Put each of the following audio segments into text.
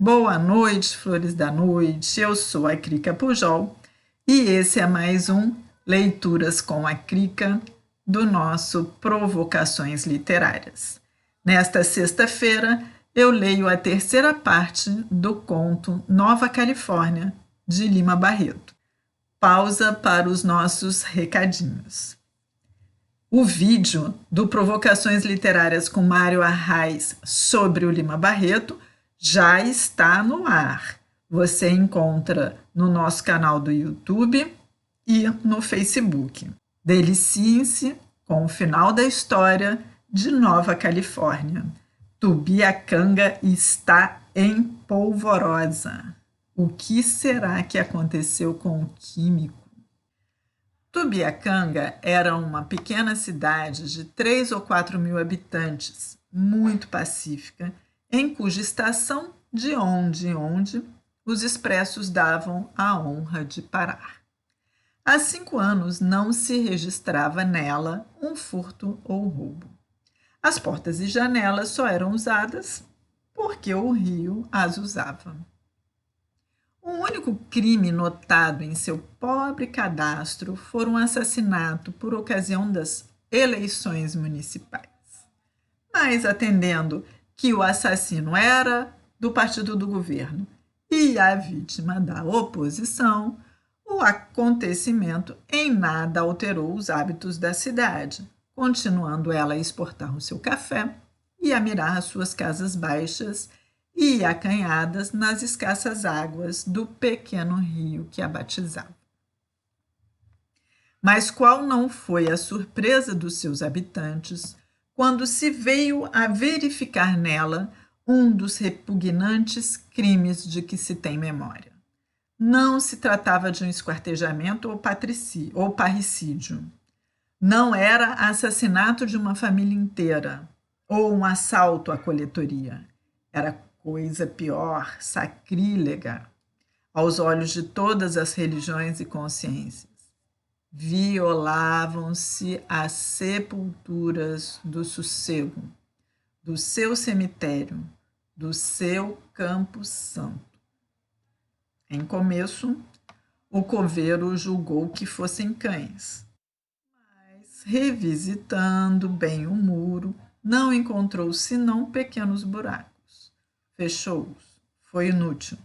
Boa noite, flores da noite. Eu sou a Crica Pujol e esse é mais um Leituras com a Crica do nosso Provocações Literárias. Nesta sexta-feira, eu leio a terceira parte do conto Nova Califórnia, de Lima Barreto. Pausa para os nossos recadinhos. O vídeo do Provocações Literárias com Mário Arraes sobre o Lima Barreto já está no ar. Você encontra no nosso canal do YouTube e no Facebook. Deliciem-se com o final da história de Nova Califórnia. Tubiacanga está em polvorosa. O que será que aconteceu com o químico? Tubiacanga era uma pequena cidade de 3 ou 4 mil habitantes, muito pacífica, em cuja estação de onde os expressos davam a honra de parar. Há 5 anos não se registrava nela um furto ou roubo. As portas e janelas só eram usadas porque o rio as usava. O único crime notado em seu pobre cadastro foi um assassinato por ocasião das eleições municipais. Mas, atendendo que o assassino era do partido do governo e a vítima da oposição, o acontecimento em nada alterou os hábitos da cidade, continuando ela a exportar o seu café e a mirar as suas casas baixas e acanhadas nas escassas águas do pequeno rio que a batizava. Mas qual não foi a surpresa dos seus habitantes quando se veio a verificar nela um dos repugnantes crimes de que se tem memória. Não se tratava de um esquartejamento ou parricídio. Não era assassinato de uma família inteira ou um assalto à coletoria. Era coisa pior, sacrílega, aos olhos de todas as religiões e consciências. Violavam-se as sepulturas do sossego, do seu cemitério, do seu campo santo. Em começo, o coveiro julgou que fossem cães, mas, revisitando bem o muro, não encontrou senão pequenos buracos. Fechou-os. Foi inútil.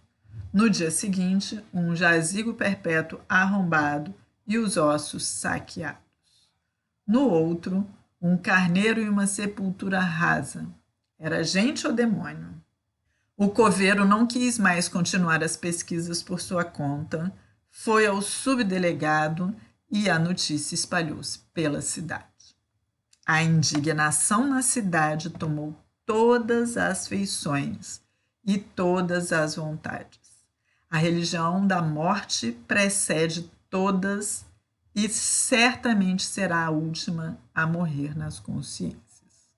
No dia seguinte, um jazigo perpétuo arrombado e os ossos saqueados. No outro, um carneiro e uma sepultura rasa. Era gente ou demônio? O coveiro não quis mais continuar as pesquisas por sua conta, foi ao subdelegado e a notícia espalhou-se pela cidade. A indignação na cidade tomou todas as feições e todas as vontades. A religião da morte precede todas e certamente será a última a morrer nas consciências.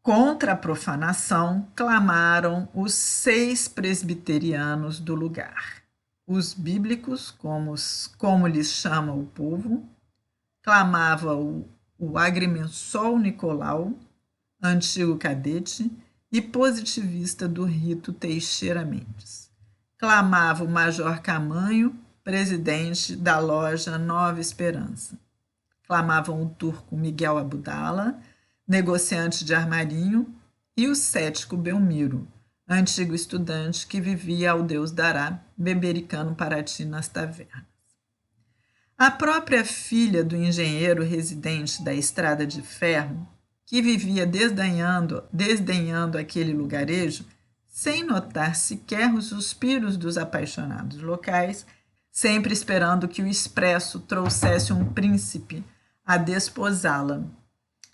Contra a profanação clamaram os 6 presbiterianos do lugar. Os bíblicos, como lhes chama o povo, clamava o agrimensor Nicolau, antigo cadete e positivista do rito Teixeira Mendes. Clamava o Major Camanho, presidente da loja Nova Esperança. Clamavam o turco Miguel Abudala, negociante de armarinho, e o cético Belmiro, antigo estudante que vivia ao Deus dará, bebericando Paraty nas tavernas. A própria filha do engenheiro residente da Estrada de Ferro, que vivia desdenhando aquele lugarejo, sem notar sequer os suspiros dos apaixonados locais, sempre esperando que o expresso trouxesse um príncipe a desposá-la.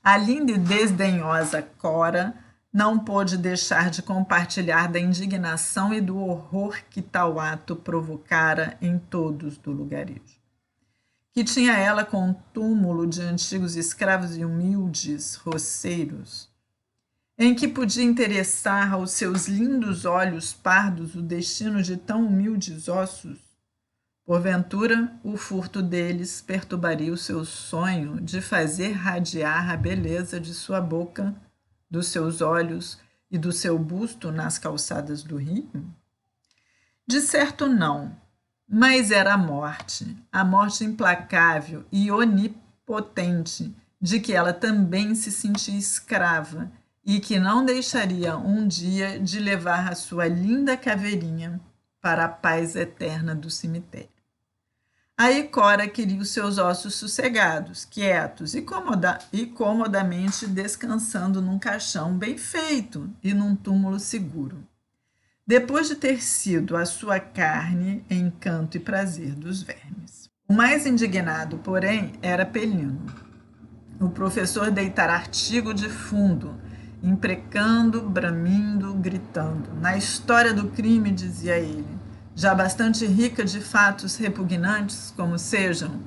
A linda e desdenhosa Cora não pôde deixar de compartilhar da indignação e do horror que tal ato provocara em todos do lugarejo. Que tinha ela com o túmulo de antigos escravos e humildes roceiros, em que podia interessar aos seus lindos olhos pardos o destino de tão humildes ossos? Porventura, o furto deles perturbaria o seu sonho de fazer radiar a beleza de sua boca, dos seus olhos e do seu busto nas calçadas do rio? De certo, não, mas era a morte implacável e onipotente, de que ela também se sentia escrava e que não deixaria um dia de levar a sua linda caveirinha para a paz eterna do cemitério. Aí Cora queria os seus ossos sossegados, quietos e comodamente descansando num caixão bem feito e num túmulo seguro. Depois de ter sido a sua carne encanto e prazer dos vermes. O mais indignado, porém, era Pelino. O professor deitara artigo de fundo, imprecando, bramindo, gritando. Na história do crime, dizia ele, já bastante rica de fatos repugnantes, como sejam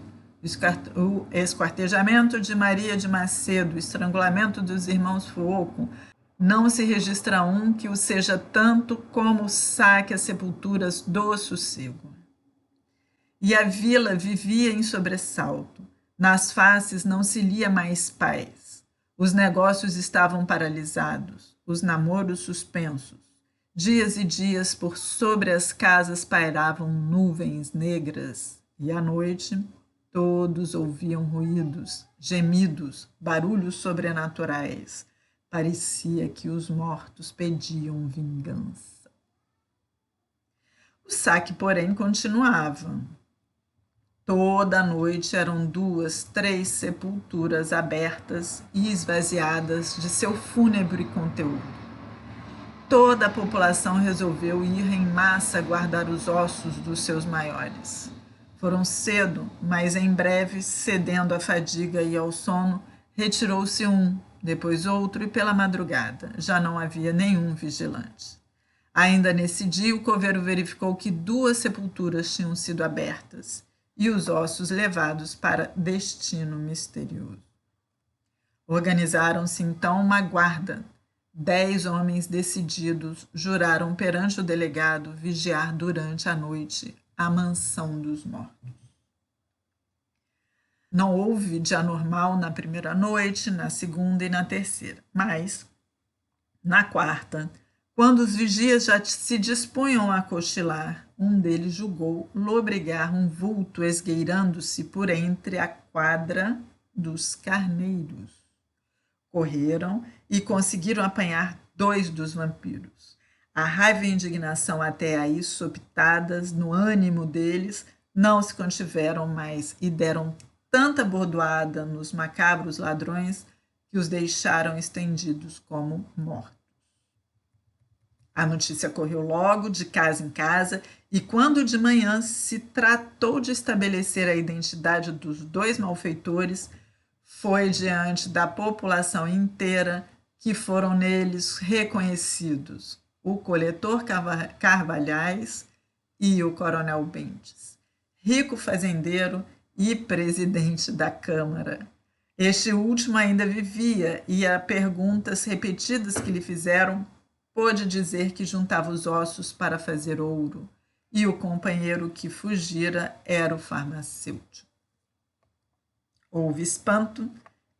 o esquartejamento de Maria de Macedo, o estrangulamento dos irmãos Fuoco, não se registra um que o seja tanto como o saque às sepulturas do sossego. E a vila vivia em sobressalto. Nas faces não se lia mais paz. Os negócios estavam paralisados, os namoros suspensos. Dias e dias por sobre as casas pairavam nuvens negras, e à noite todos ouviam ruídos, gemidos, barulhos sobrenaturais. Parecia que os mortos pediam vingança. O saque, porém, continuava. Toda a noite eram 2, 3 sepulturas abertas e esvaziadas de seu fúnebre conteúdo. Toda a população resolveu ir em massa guardar os ossos dos seus maiores. Foram cedo, mas em breve, cedendo à fadiga e ao sono, retirou-se um, depois outro, e pela madrugada já não havia nenhum vigilante. Ainda nesse dia, o coveiro verificou que 2 sepulturas tinham sido abertas e os ossos levados para destino misterioso. Organizaram-se então uma guarda. 10 homens decididos juraram perante o delegado vigiar durante a noite a mansão dos mortos. Não houve de anormal na primeira noite, na segunda e na terceira, mas na quarta, quando os vigias já se dispunham a cochilar, um deles julgou lobrigar um vulto esgueirando-se por entre a quadra dos carneiros. Correram e conseguiram apanhar 2 dos vampiros. A raiva e a indignação até aí sopitadas no ânimo deles não se contiveram mais e deram tanta bordoada nos macabros ladrões que os deixaram estendidos como mortos. A notícia correu logo de casa em casa e quando de manhã se tratou de estabelecer a identidade dos 2 malfeitores, foi diante da população inteira que foram neles reconhecidos o coletor Carvalhais e o coronel Bentes, rico fazendeiro e presidente da Câmara. Este último ainda vivia e a perguntas repetidas que lhe fizeram pôde dizer que juntava os ossos para fazer ouro, e o companheiro que fugira era o farmacêutico. Houve espanto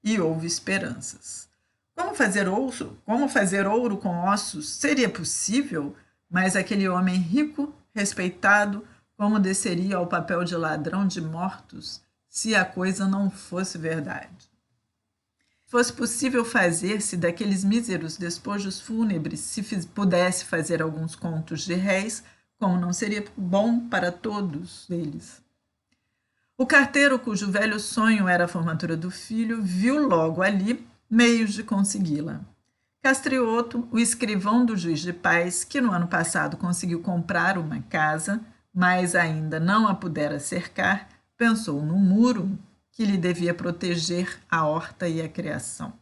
e houve esperanças. Como fazer ouro com ossos? Seria possível? Mas aquele homem rico, respeitado, como desceria ao papel de ladrão de mortos se a coisa não fosse verdade? Fosse possível fazer-se daqueles míseros despojos fúnebres, se pudesse fazer alguns contos de réis, como não seria bom para todos eles? O carteiro, cujo velho sonho era a formatura do filho, viu logo ali meios de consegui-la. Castrioto, o escrivão do juiz de paz, que no ano passado conseguiu comprar uma casa, mas ainda não a pudera cercar, pensou no muro que lhe devia proteger a horta e a criação.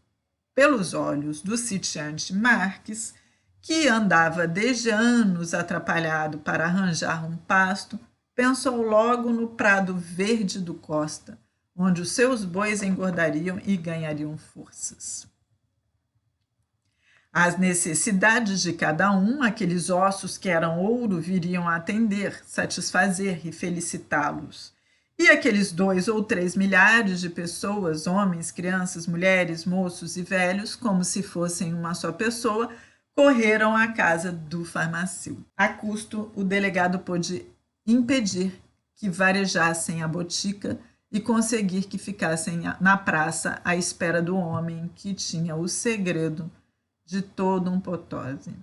Pelos olhos do sitiante Marques, que andava desde anos atrapalhado para arranjar um pasto, pensou logo no prado verde do Costa, onde os seus bois engordariam e ganhariam forças. Às necessidades de cada um, aqueles ossos que eram ouro viriam a atender, satisfazer e felicitá-los. E aqueles 2 ou 3 milhares de pessoas, homens, crianças, mulheres, moços e velhos, como se fossem uma só pessoa, correram à casa do farmacêutico. A custo, o delegado pôde impedir que varejassem a botica e conseguir que ficassem na praça à espera do homem que tinha o segredo de todo um Potose.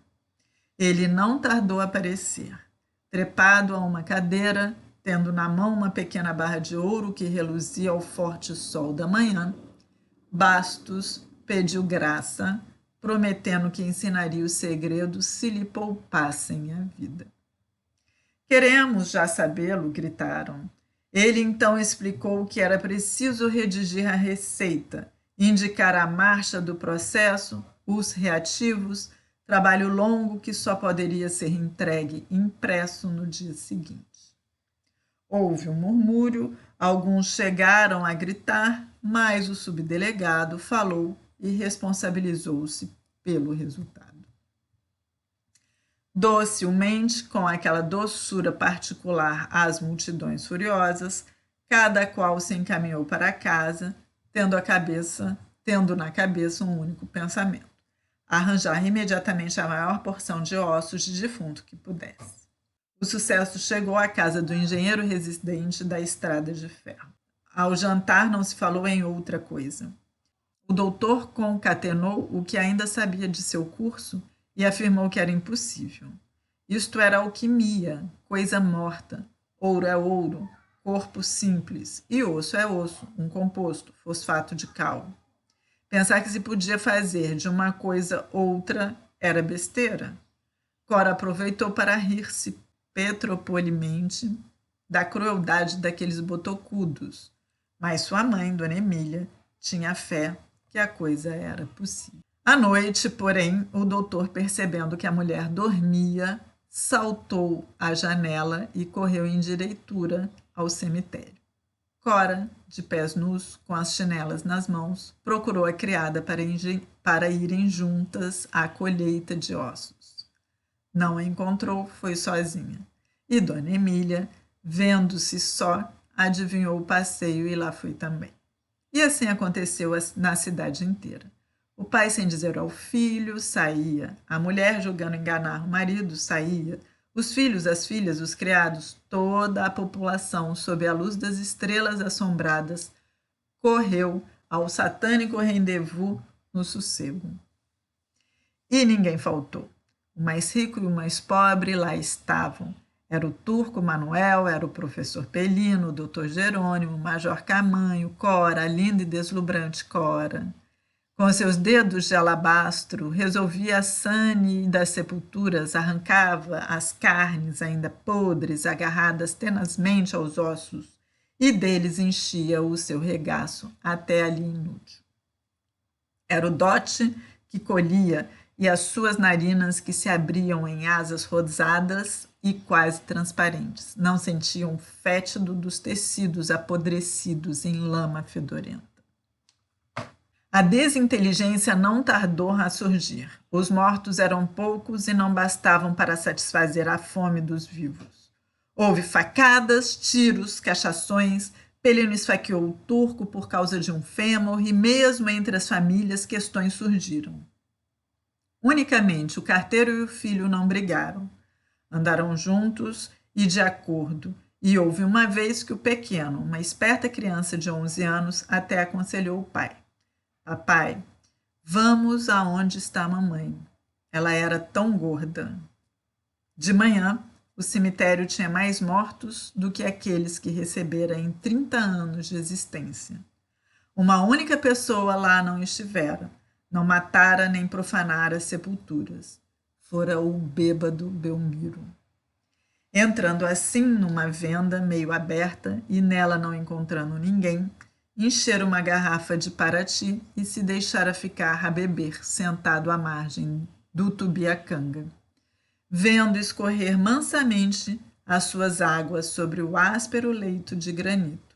Ele não tardou a aparecer, trepado a uma cadeira, tendo na mão uma pequena barra de ouro que reluzia ao forte sol da manhã. Bastos pediu graça, prometendo que ensinaria o segredo se lhe poupassem a vida. Queremos já sabê-lo, gritaram. Ele então explicou que era preciso redigir a receita, indicar a marcha do processo, os reativos, trabalho longo que só poderia ser entregue impresso no dia seguinte. Houve um murmúrio, alguns chegaram a gritar, mas o subdelegado falou e responsabilizou-se pelo resultado. Docilmente, com aquela doçura particular às multidões furiosas, cada qual se encaminhou para casa, tendo na cabeça um único pensamento: arranjar imediatamente a maior porção de ossos de defunto que pudesse. O sucesso chegou à casa do engenheiro residente da Estrada de Ferro. Ao jantar não se falou em outra coisa. O doutor concatenou o que ainda sabia de seu curso e afirmou que era impossível. Isto era alquimia, coisa morta. Ouro é ouro, corpo simples, e osso é osso, um composto, fosfato de cal. Pensar que se podia fazer de uma coisa outra era besteira. Cora aproveitou para rir-se petropolimente da crueldade daqueles botocudos, mas sua mãe, Dona Emília, tinha fé que a coisa era possível. À noite, porém, o doutor, percebendo que a mulher dormia, saltou à janela e correu em direitura ao cemitério. Cora, de pés nus, com as chinelas nas mãos, procurou a criada para irem juntas à colheita de ossos. Não a encontrou, foi sozinha. E Dona Emília, vendo-se só, adivinhou o passeio e lá foi também. E assim aconteceu na cidade inteira. O pai, sem dizer ao filho, saía. A mulher, julgando enganar o marido, saía. Os filhos, as filhas, os criados, toda a população, sob a luz das estrelas assombradas, correu ao satânico rendezvous no sossego. E ninguém faltou. O mais rico e o mais pobre lá estavam. Era o turco Manuel, era o professor Pelino, o doutor Jerônimo, o major Camanho, Cora, a linda e deslumbrante Cora. Com seus dedos de alabastro, resolvia a sane das sepulturas, arrancava as carnes ainda podres, agarradas tenazmente aos ossos, e deles enchia o seu regaço até ali inútil. Era o dote que colhia e as suas narinas que se abriam em asas rosadas e quase transparentes. Não sentiam o fétido dos tecidos apodrecidos em lama fedorenta. A desinteligência não tardou a surgir. Os mortos eram poucos e não bastavam para satisfazer a fome dos vivos. Houve facadas, tiros, cachações. Pelino esfaqueou o turco por causa de um fêmur e mesmo entre as famílias questões surgiram. Unicamente o carteiro e o filho não brigaram. Andaram juntos e de acordo, e houve uma vez que o pequeno, uma esperta criança de 11 anos, até aconselhou o pai. Papai, vamos aonde está a mamãe. Ela era tão gorda. De manhã, o cemitério tinha mais mortos do que aqueles que recebera em 30 anos de existência. Uma única pessoa lá não estivera, não matara nem profanara as sepulturas. Fora o bêbado Belmiro. Entrando assim numa venda meio aberta e nela não encontrando ninguém, encher uma garrafa de Paraty e se deixara ficar a beber sentado à margem do Tubiacanga, vendo escorrer mansamente as suas águas sobre o áspero leito de granito.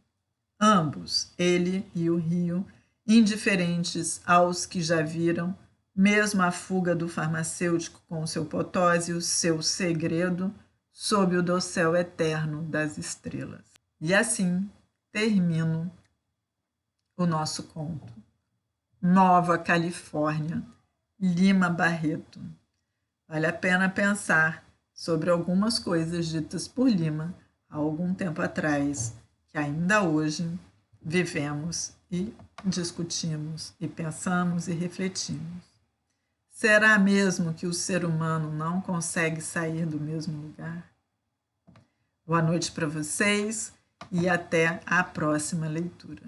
Ambos, ele e o rio, indiferentes aos que já viram, mesmo a fuga do farmacêutico com o seu Potose e o seu segredo, sob o dossel eterno das estrelas. E assim termino o nosso conto. Nova Califórnia, Lima Barreto. Vale a pena pensar sobre algumas coisas ditas por Lima há algum tempo atrás, que ainda hoje vivemos e discutimos, e pensamos e refletimos. Será mesmo que o ser humano não consegue sair do mesmo lugar? Boa noite para vocês e até a próxima leitura.